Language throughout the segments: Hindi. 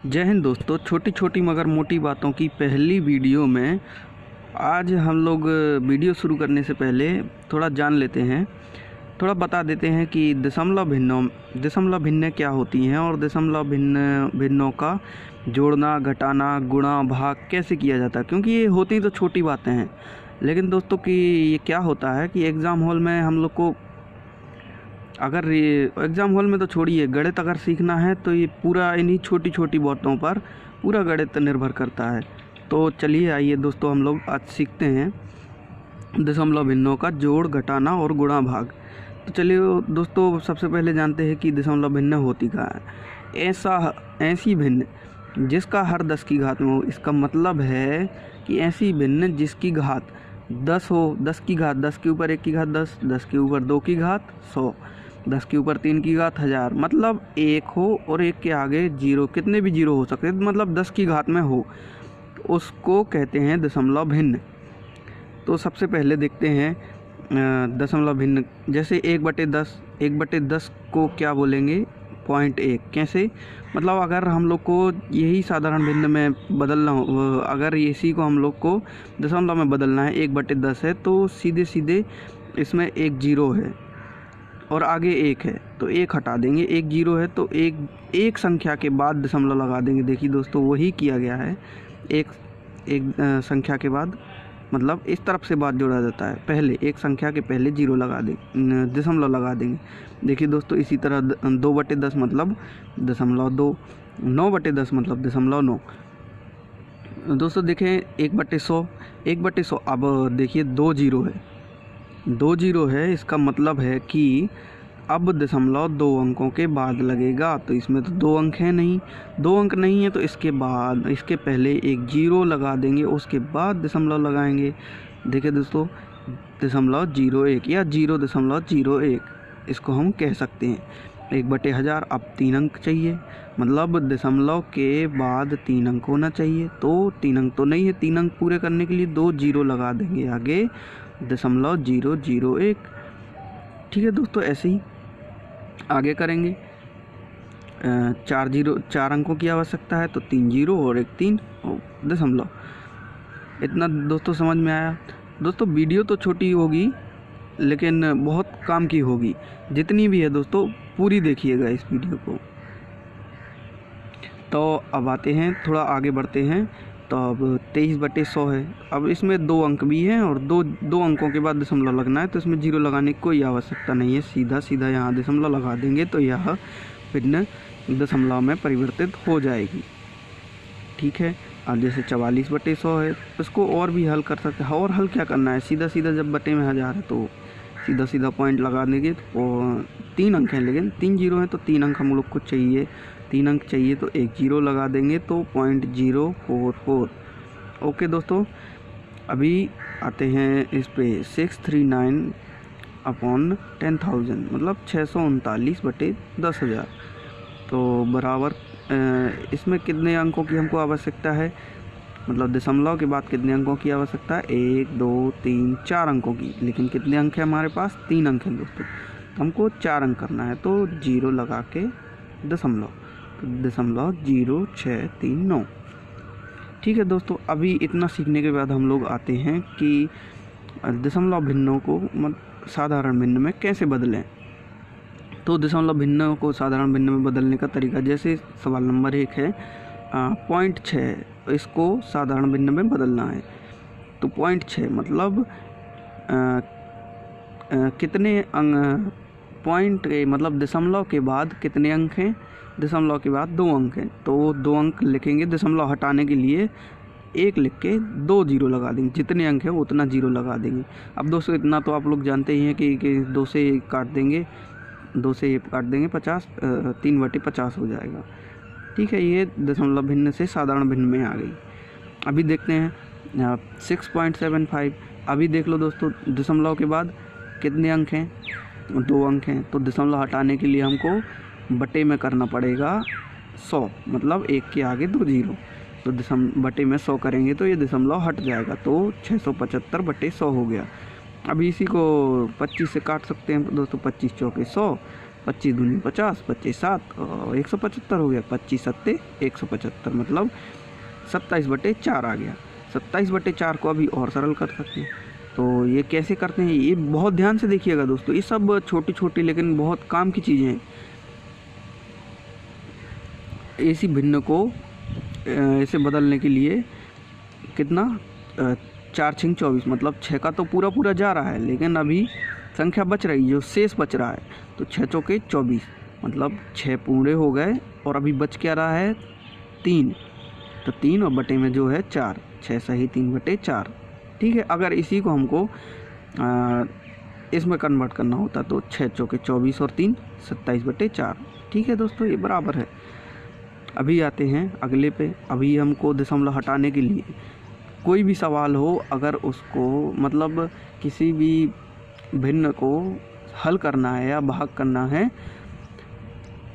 जय हिंद दोस्तों। छोटी छोटी मगर मोटी बातों की पहली वीडियो में आज हम लोग वीडियो शुरू करने से पहले थोड़ा जान लेते हैं, थोड़ा बता देते हैं कि दशमलव भिन्नें क्या होती हैं और दशमलव भिन्नों का जोड़ना, घटाना, गुणा, भाग कैसे किया जाता है। क्योंकि ये होती तो छोटी बातें हैं, लेकिन दोस्तों कि ये क्या होता है कि एग्ज़ाम हॉल में हम लोग को, अगर ये एग्ज़ाम हॉल में तो छोड़िए, गणित अगर सीखना है तो ये पूरा इन्हीं छोटी छोटी बातों पर पूरा गणित निर्भर करता है। तो चलिए आइए दोस्तों, हम लोग आज सीखते हैं दशमलव भिन्नों का जोड़, घटाना और गुणा, भाग। तो चलिए दोस्तों, सबसे पहले जानते हैं कि दशमलव भिन्न होती क्या है। ऐसी भिन्न जिसका हर 10 की घात में हो। इसका मतलब है कि ऐसी भिन्न जिसकी घात 10 हो। 10 की घात, 10 के ऊपर 1 की घात 10, 10 के ऊपर 2 की घात 100, 10 के ऊपर 3 की घात 1000। मतलब 1 हो और 1 के आगे 0, कितने भी 0 हो सकते हैं, मतलब 10 की घात में हो, उसको कहते हैं दशमलव भिन्न। तो सबसे पहले देखते हैं दशमलव भिन्न। जैसे 1/10, 1/10 को क्या बोलेंगे, 0.1। कैसे, मतलब अगर हम लोग को यही साधारण भिन्न में बदलना हो, अगर इसी को हम लोग को दशमलव में बदलना है, 1/10 है, तो सीधे सीधे इसमें एक 0 है और आगे 1 है, तो 1 हटा देंगे। 1 0 है तो एक संख्या के बाद दशमलव लगा देंगे। देखिए दोस्तों, वही किया गया है। एक संख्या के बाद, मतलब इस तरफ से बात जोड़ा जाता है। पहले एक संख्या के पहले 0 लगा देंगे, दशमलव लगा देंगे। देखिए दोस्तों, इसी तरह 2/10 मतलब 0.2, 9/10 मतलब 0.9। दोस्तों देखें 1/100, 1/100। अब देखिए 2 0 है, 2 0 है, इसका मतलब है कि अब दशमलव 2 अंकों के बाद लगेगा। तो इसमें तो 2 अंक हैं नहीं, 2 अंक नहीं है, तो इसके बाद, इसके पहले एक 0 लगा देंगे, उसके बाद दशमलव लगाएंगे। देखिए दोस्तों, 0.01 या 0.01 इसको हम कह सकते हैं। 1/1000। अब 3 अंक चाहिए, मतलब दशमलव के बाद 3 अंक होना चाहिए। तो 3 अंक तो नहीं है, 3 अंक पूरे करने के लिए 2 0 लगा देंगे आगे, 0.001। ठीक है दोस्तों, ऐसे ही आगे करेंगे। 4 अंकों की आवश्यकता है, तो 3 0 और 1 3 दशमलव। इतना दोस्तों समझ में आया। दोस्तों वीडियो तो छोटी होगी लेकिन बहुत काम की होगी, जितनी भी है दोस्तों पूरी देखिएगा इस वीडियो को। तो अब आते हैं, थोड़ा आगे बढ़ते हैं। तो अब 23/100 है। अब इसमें 2 अंक भी हैं और दो अंकों के बाद दशमलव लगना है, तो इसमें 0 लगाने की कोई आवश्यकता नहीं है, सीधा सीधा यहाँ दशमलव लगा देंगे तो यह भिन्न दशमलव में परिवर्तित हो जाएगी। ठीक है। अब जैसे 44/100 है, इसको और भी हल कर सकते हैं। और हल क्या करना है, सीधा सीधा जब बटे में 1000 है तो सीधा सीधा पॉइंट लगा देंगे। और 3 अंक हैं, लेकिन 3 0 हैं, तो 3 अंक हम लोग को चाहिए, 3 अंक चाहिए, तो एक 0 लगा देंगे, तो 0.044। ओके दोस्तों, अभी आते हैं इस पे 639/10,000, मतलब 639/10,000। तो बराबर इसमें कितने अंकों की हमको आवश्यकता है, मतलब दशमलव के बाद कितने अंकों की आवश्यकता है, 1 2 3 4 अंकों की। लेकिन कितने अंक हैं हमारे पास, 3 अंक हैं दोस्तों, हमको 4 अंक करना है, तो 0 लगा के दशमलव, तो 0.0639। ठीक है दोस्तों, अभी इतना सीखने के बाद हम लोग आते हैं कि दशमलव भिन्नों को साधारण भिन्न में कैसे बदलें। तो दशमलव भिन्न को साधारण भिन्न में बदलने का तरीका, जैसे सवाल नंबर 1 है 0.6, इसको साधारण भिन्न में बदलना है। तो 0.6 मतलब कितने अंक, पॉइंट मतलब दशमलव के बाद कितने अंक हैं, दशमलव के बाद 2 अंक हैं, तो 2 अंक लिखेंगे। दशमलव हटाने के लिए 1 लिख के 2 0 लगा देंगे, जितने अंक हैं उतना 0 लगा देंगे। अब दोस्तों इतना तो आप लोग जानते ही हैं कि 2 से काट देंगे, 2 से काट देंगे 50, 3/50 हो जाएगा। ठीक है, ये दशमलव भिन्न से साधारण भिन्न में आ गई। अभी देखते हैं 6.75। अभी देख लो दोस्तों, दशमलव के बाद कितने अंक हैं, 2 अंक हैं, तो दशमलव हटाने के लिए हमको बटे में करना पड़ेगा 100, मतलब 1 के आगे 2 0, तो बटे में 100 करेंगे तो ये दशमलव हट जाएगा, तो 675/100 हो गया। अभी इसी को 25 से काट सकते हैं दोस्तों, 25 चौके 100, 25 दूनी 50, 25 7 और 175 हो गया। 25 सत्ते 175 मतलब 27/4 आ गया। 27/4 को अभी और सरल कर सकते हैं। तो ये कैसे करते हैं, ये बहुत ध्यान से देखिएगा दोस्तों। ये सब छोटी छोटी लेकिन बहुत काम की चीज़ें हैं। इसी भिन्न को ऐसे बदलने के लिए कितना 4 6 24 मतलब 6 का तो पूरा पूरा जा रहा है, लेकिन अभी संख्या बच रही जो शेष बच रहा है। तो 6 चौके 24 मतलब 6 पूरे हो गए और अभी बच क्या रहा है 3। तो 3 और बटे में जो है 4, 6 सही 3/4। ठीक है, अगर इसी को हमको इसमें कन्वर्ट करना होता तो 6 चौके 24 और 3 27/4। ठीक है दोस्तों, ये बराबर है। अभी आते हैं अगले पे। अभी हमको दशमलव हटाने के लिए कोई भी सवाल हो, अगर उसको मतलब किसी भी भिन्न को हल करना है या भाग करना है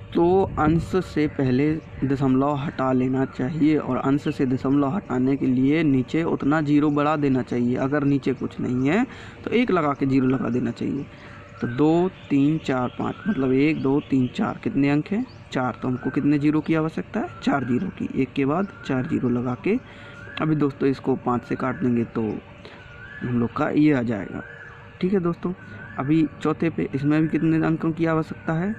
तो अंश से पहले दशमलव हटा लेना चाहिए। और अंश से दशमलव हटाने के लिए नीचे उतना जीरो बढ़ा देना चाहिए। अगर नीचे कुछ नहीं है तो 1 लगा के जीरो लगा देना चाहिए। तो 2 3 4 5 मतलब 1 2 3 4 कितने अंक हैं 4। तो हमको कितने जीरो की आवश्यकता है 4 जीरो की। 1 के बाद 4 जीरो लगा के अभी दोस्तों इसको 5 से काट देंगे तो हम लोग का ये आ जाएगा। ठीक है दोस्तों, अभी चौथे पे इसमें भी कितने अंकों की आवश्यकता है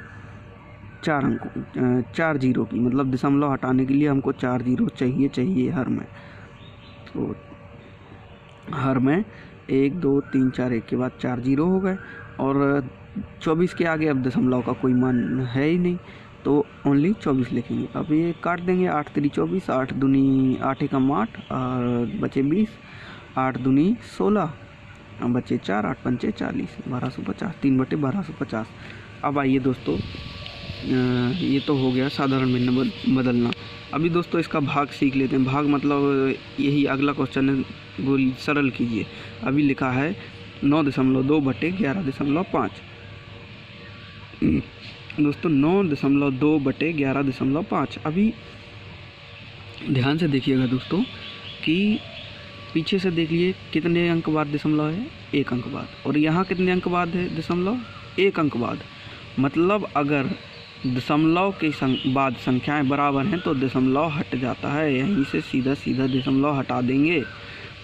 4 अंकों 4 जीरो की। मतलब दशमलव हटाने के लिए हमको 4 जीरो चाहिए हर में। तो हर में 1 2 3 4 1 के बाद 4 जीरो हो गए। और 24 के आगे अब दशमलव का कोई मान है ही नहीं तो ओनली 24 लिखेंगे। अब ये काट देंगे 8 3 24 8 दूनी 8 एकम 8 और बचे 20 8 दूनी 16 बचे 4 8 पंचे 40 1250 3/1250। अब आइए दोस्तों, ये तो हो गया साधारण भिन्न बदलना। अभी दोस्तों इसका भाग सीख लेते हैं। भाग मतलब यही अगला क्वेश्चन है, वो सरल कीजिए। अभी लिखा है 9.2/11.5। दोस्तों 9.2/11.5। अभी ध्यान से देखिएगा दोस्तों कि पीछे से देख लिए कितने अंक बाद दशमलव है 1 अंक बाद, और यहाँ कितने अंक बाद है दशमलव 1 अंक बाद। मतलब अगर दशमलव के बाद संख्याएं बराबर हैं तो दशमलव हट जाता है। यहीं से सीधा सीधा दशमलव हटा देंगे,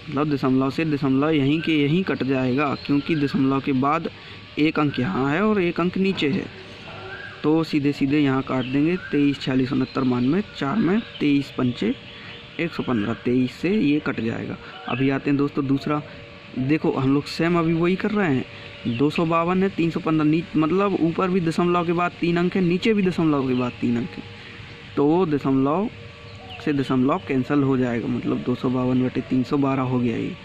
मतलब दशमलव से दशमलव यहीं के यहीं कट जाएगा, क्योंकि दशमलव के बाद 1 अंक यहाँ है और 1 अंक नीचे है। तो सीधे सीधे यहाँ काट देंगे 23 46 69 92 4 में 23 पंचे 115 23 से ये कट जाएगा। अभी आते हैं दोस्तों दूसरा। देखो हम लोग सेम अभी वही कर रहे हैं। 252 है 315 मतलब ऊपर भी दशमलव के बाद 3 अंक है, नीचे भी दशमलव के बाद 3 अंक है। तो दशमलव से दशमलव कैंसिल हो जाएगा, मतलब 252/312 हो गया ये।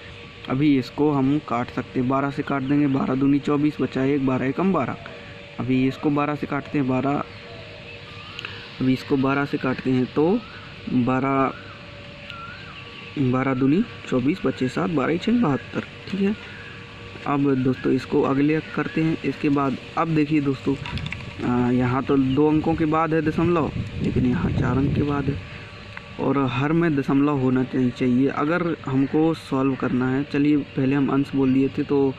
अभी इसको हम काट सकते हैं, 12 से काट देंगे। 12 दूनी 24 बचा 1 12 एकम 12। अभी इसको 12 से काटते हैं 12। अभी इसको 12 से काटते हैं तो 12 दूनी 24 बचे 7 12 6 72। ठीक है, अब दोस्तों इसको अगले करते हैं। इसके बाद अब देखिए दोस्तों, यहाँ तो 2 अंकों के बाद है दशमलव, लेकिन यहाँ 4 अंक के बाद है और हर में दशमलव होना चाहिए अगर हमको सॉल्व करना है। चलिए पहले हम अंश बोल दिए थे तो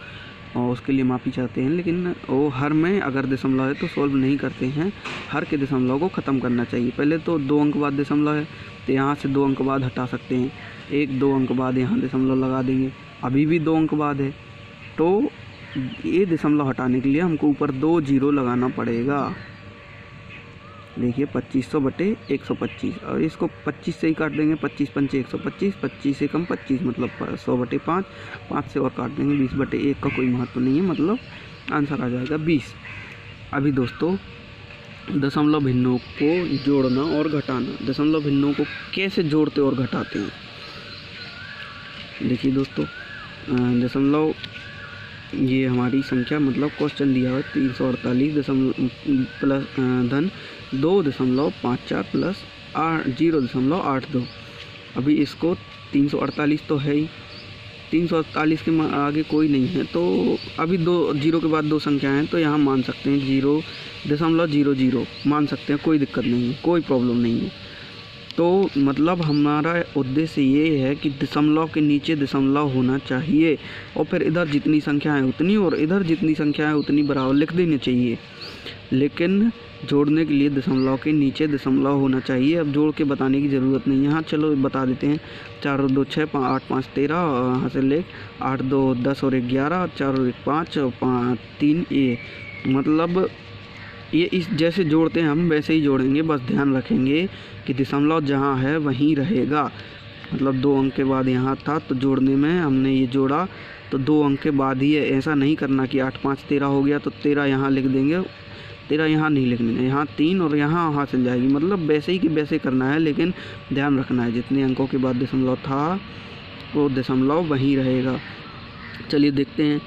उसके लिए माफ़ी चाहते हैं, लेकिन वो हर में अगर दशमलव है तो सॉल्व नहीं करते हैं। हर के दशमलव को ख़त्म करना चाहिए। पहले तो 2 अंक बाद दशमलव है तो यहाँ से 2 अंक बाद हटा सकते हैं। 1-2 अंक बाद यहाँ दशमलव लगा देंगे। अभी भी 2 अंक बाद है तो ये दशमलव हटाने के लिए हमको ऊपर 2 जीरो लगाना पड़ेगा। देखिए 2500/125 और इसको 25 से ही काट देंगे। 25 पंचे 125 25 से कम 25 मतलब 100/5 5 से और काट देंगे। 20/1 का कोई महत्व नहीं है, मतलब आंसर आ जाएगा 20। अभी दोस्तों दशमलव भिन्नों को जोड़ना और घटाना। दशमलव भिन्नों को कैसे जोड़ते और घटाते हैं, देखिए दोस्तों। दशमलव ये हमारी संख्या मतलब क्वेश्चन दिया है 348 प्लस धन 2.54 प्लस 0.82। अभी इसको 348 तो है ही, 348 के आगे कोई नहीं है तो अभी 2 जीरो के बाद 2 संख्याएं हैं तो यहाँ मान सकते हैं 0.00 मान सकते हैं, कोई दिक्कत नहीं है, कोई प्रॉब्लम नहीं है। तो मतलब हमारा उद्देश्य ये है कि दशमलव के नीचे दशमलव होना चाहिए और फिर इधर जितनी संख्या है उतनी और इधर जितनी संख्या है उतनी बराबर लिख देनी चाहिए। लेकिन जोड़ने के लिए दशमलव के नीचे दशमलव होना चाहिए। अब जोड़ के बताने की ज़रूरत नहीं है। यहाँ चलो बता देते हैं। 4 और 2 6, 8 5 13, यहाँ से ले 8 2 10 और 1 11, 4 और 1 5 और 5 3 ये मतलब ये इस जैसे जोड़ते हैं हम वैसे ही जोड़ेंगे। बस ध्यान रखेंगे कि दशमलव जहाँ है वहीं रहेगा। मतलब 2 अंक के बाद यहाँ था तो जोड़ने में हमने ये जोड़ा तो 2 अंक के बाद ही है। ऐसा नहीं करना कि 8 5 13 हो गया तो 13 यहाँ लिख देंगे, 13 यहाँ नहीं लिखने, यहाँ 3 और यहाँ हासिल जाएगी। मतलब वैसे ही कि वैसे करना है, लेकिन ध्यान रखना है जितने अंकों के बाद दशमलव था वो दशमलव वहीं रहेगा। चलिए देखते हैं।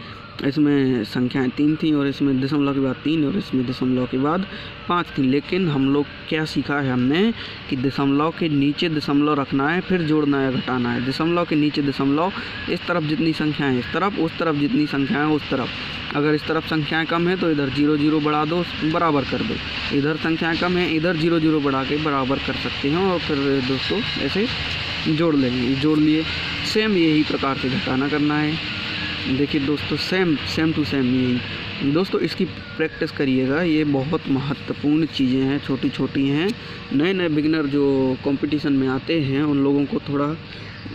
इसमें संख्याएं 3 थी और इसमें दशमलव के बाद 3 और इसमें दशमलव के बाद 5 थी। लेकिन हम लोग क्या सीखा है हमने कि दशमलव के नीचे दशमलव रखना है, फिर जोड़ना है घटाना है। दशमलव के नीचे दशमलव, इस तरफ जितनी संख्याएं इस तरफ, उस तरफ जितनी संख्याएं उस तरफ। अगर इस तरफ संख्याएं कम है तो इधर 0 0 बढ़ा दो, बराबर कर दो। इधर संख्याएं कम है, इधर 0 0 बढ़ा के बराबर कर सकते हैं और फिर दोस्तों ऐसे जोड़ लेंगे। जोड़ लिए सेम यही प्रकार से घटाना करना है। देखिए दोस्तों सेम टू सेम यही। दोस्तों इसकी प्रैक्टिस करिएगा, ये बहुत महत्वपूर्ण चीज़ें हैं, छोटी छोटी हैं। नए बिगिनर जो कंपटीशन में आते हैं उन लोगों को थोड़ा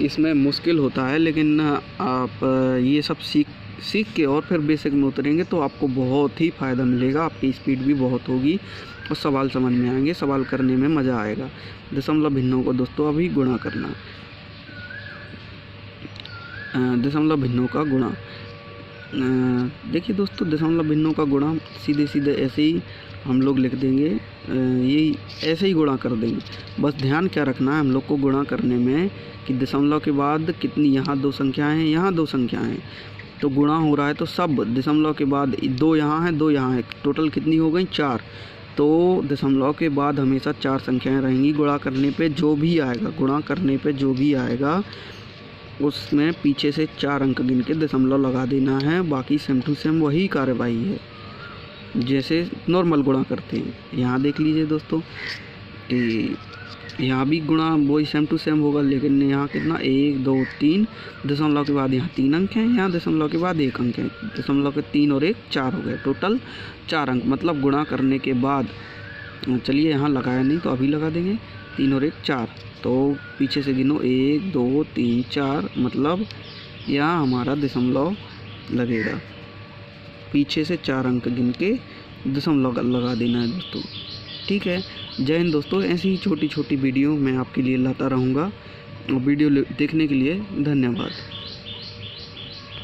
इसमें मुश्किल होता है, लेकिन आप ये सब सीख के और फिर बेसिक में उतरेंगे तो आपको बहुत ही फ़ायदा मिलेगा। आपकी स्पीड भी बहुत होगी और सवाल समझ में आएंगे, सवाल करने में मज़ा आएगा। दशमलव भिन्नों को दोस्तों अभी गुणा करना, दशमलव भिन्नों का गुणा। देखिए दोस्तों दशमलव भिन्नों का गुणा सीधे ऐसे ही हम लोग लिख देंगे, यही ऐसे ही गुणा कर देंगे। बस ध्यान क्या रखना है हम लोग को गुणा करने में कि दशमलव के बाद कितनी, यहाँ 2 संख्याएं हैं, यहाँ 2 संख्याएं हैं, तो गुणा हो रहा है तो सब दशमलव के बाद 2 यहाँ है 2 यहाँ है, टोटल कितनी हो गई 4। तो दशमलव के बाद हमेशा 4 संख्याएँ रहेंगी। गुणा करने पे जो भी आएगा, गुणा करने पे जो भी आएगा उसमें पीछे से 4 अंक गिन के दशमलव लगा देना है। बाकी सेम टू सेम वही कार्यवाही है जैसे नॉर्मल गुणा करते हैं। यहाँ देख लीजिए दोस्तों कि यहाँ भी गुणा वही सेम टू सेम होगा, लेकिन यहाँ कितना 1 2 3, दशमलव के बाद यहाँ 3 अंक हैं, यहाँ दशमलव के बाद 1 अंक है। दशमलव के 3 और 1 4 हो गए, टोटल 4 अंक। मतलब गुणा करने के बाद, चलिए यहाँ लगाया नहीं तो अभी लगा देंगे, 3 और 1 4, तो पीछे से गिनो 1 2 3 4, मतलब यहाँ हमारा दशमलव लगेगा। पीछे से 4 अंक गिन के दशमलव लगा देना है दोस्तों। ठीक है, जय हिंद दोस्तों। ऐसी ही छोटी छोटी वीडियो मैं आपके लिए लाता रहूँगा और वीडियो देखने के लिए धन्यवाद।